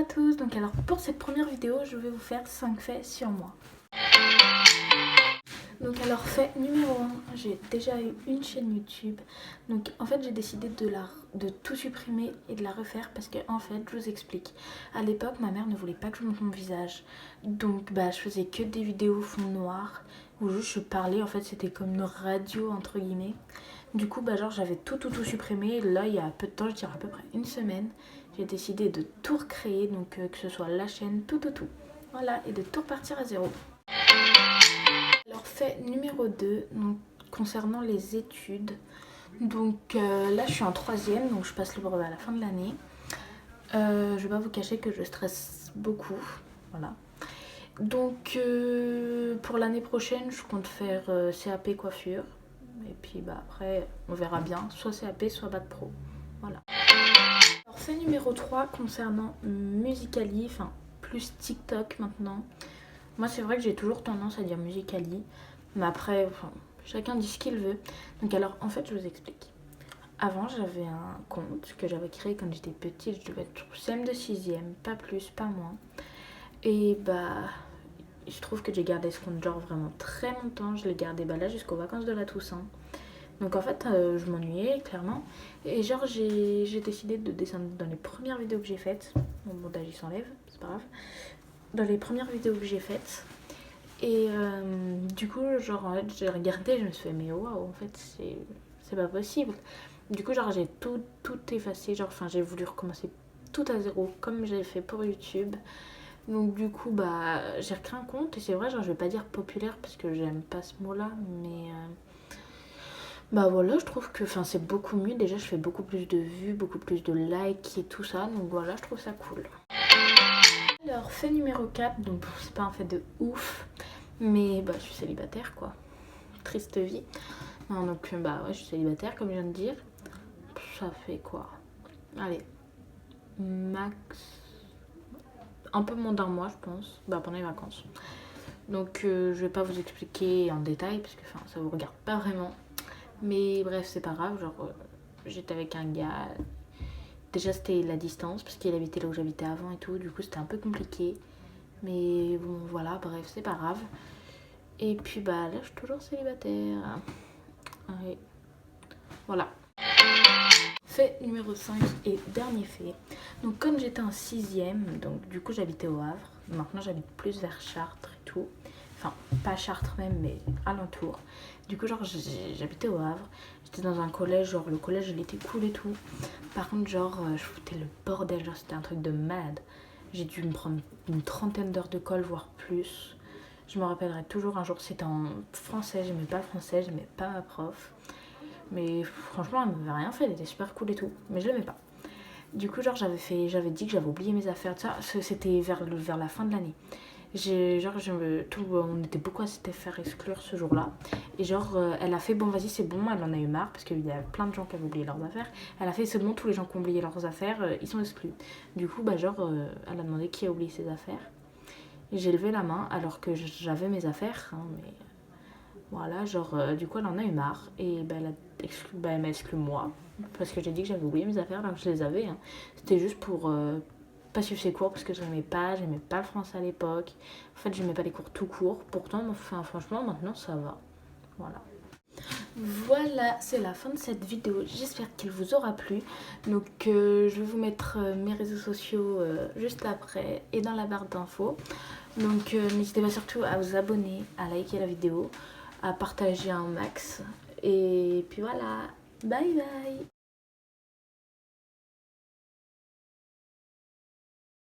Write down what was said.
tous, donc alors pour cette première vidéo je vais vous faire 5 faits sur moi. Donc alors fait numéro 1, j'ai déjà eu une chaîne YouTube. Donc en fait j'ai décidé de tout supprimer et de la refaire parce que en fait je vous explique. À l'époque ma mère ne voulait pas que je montre mon visage. Donc je faisais que des vidéos fond noir où juste je parlais, en fait c'était comme une radio entre guillemets. Du coup j'avais tout supprimé et là il y a peu de temps, je dirais à peu près une semaine, j'ai décidé de tout recréer, donc que ce soit la chaîne, tout. Voilà, et de tout repartir à zéro. Alors fait numéro 2, donc, concernant les études. Donc là je suis en 3ème, donc je passe le brevet à la fin de l'année. Je vais pas vous cacher que je stresse beaucoup, voilà. Donc pour l'année prochaine je compte faire CAP coiffure. Et puis après on verra bien, soit CAP soit bac pro, voilà. Alors fait numéro 3 concernant Musical.ly, enfin plus TikTok maintenant. Moi c'est vrai que j'ai toujours tendance à dire Musical.ly, mais après chacun dit ce qu'il veut. Donc alors en fait je vous explique. Avant j'avais un compte que j'avais créé quand j'étais petite, je devais être CM de 6ème, pas plus, pas moins. Et je trouve que j'ai gardé ce compte genre vraiment très longtemps, je l'ai gardé là jusqu'aux vacances de la Toussaint. Donc en fait je m'ennuyais clairement et genre j'ai décidé de descendre dans les premières vidéos que j'ai faites. Mon montage il s'enlève, c'est pas grave. Dans les premières vidéos que j'ai faites. Et du coup genre en fait j'ai regardé, je me suis fait mais waouh en fait c'est pas possible. Du coup genre j'ai tout effacé, j'ai voulu recommencer tout à zéro comme j'avais fait pour YouTube. Donc du coup j'ai recréé un compte et c'est vrai genre je vais pas dire populaire parce que j'aime pas ce mot là, mais voilà, je trouve que c'est beaucoup mieux. Déjà, je fais beaucoup plus de vues, beaucoup plus de likes et tout ça. Donc voilà, je trouve ça cool. Alors, fait numéro 4, donc c'est pas un fait de ouf, mais je suis célibataire quoi. Triste vie. Non, donc ouais, je suis célibataire comme je viens de dire. Ça fait quoi? Allez, max. Un peu moins d'un mois, je pense. Pendant les vacances. Donc je vais pas vous expliquer en détail parce que ça vous regarde pas vraiment. Mais bref, c'est pas grave, j'étais avec un gars. Déjà c'était la distance parce qu'il habitait là où j'habitais avant et tout, du coup c'était un peu compliqué. Mais bon voilà, bref, c'est pas grave. Et puis là je suis toujours célibataire. Ouais. Voilà. Fait numéro 5 et dernier fait. Donc comme j'étais en 6ème, donc du coup j'habitais au Havre. Maintenant j'habite plus vers Chartres et tout. Enfin pas Chartres même mais alentour. Du coup j'habitais au Havre. J'étais dans un collège, le collège il était cool et tout. Par contre je foutais le bordel, c'était un truc de malade. J'ai dû me prendre une 30aine d'heures de colle, voire plus. Je me rappellerai toujours, un jour c'était en français, j'aimais pas le français, j'aimais pas ma prof. Mais franchement elle m'avait rien fait, elle était super cool et tout, mais je l'aimais pas. Du coup j'avais dit que j'avais oublié mes affaires, ça c'était vers la fin de l'année. On était beaucoup à s'être faire exclure ce jour-là. Et elle a fait bon vas-y c'est bon, elle en a eu marre parce qu'il y a plein de gens qui avaient oublié leurs affaires. Elle a fait c'est bon, tous les gens qui ont oublié leurs affaires, ils sont exclus. Du coup elle a demandé qui a oublié ses affaires. Et j'ai levé la main alors que j'avais mes affaires, hein, mais voilà, du coup elle en a eu marre et elle m'a exclu moi parce que j'ai dit que j'avais oublié mes affaires alors que je les avais, hein. C'était juste pour pas suivre ses cours parce que j'aimais pas le français à l'époque. En fait j'aimais pas les cours tout court, pourtant franchement maintenant ça va. Voilà, c'est la fin de cette vidéo, j'espère qu'elle vous aura plu. Donc je vais vous mettre mes réseaux sociaux juste après et dans la barre d'infos. Donc n'hésitez pas surtout à vous abonner, à liker la vidéo, à partager un max. Et puis voilà, bye bye.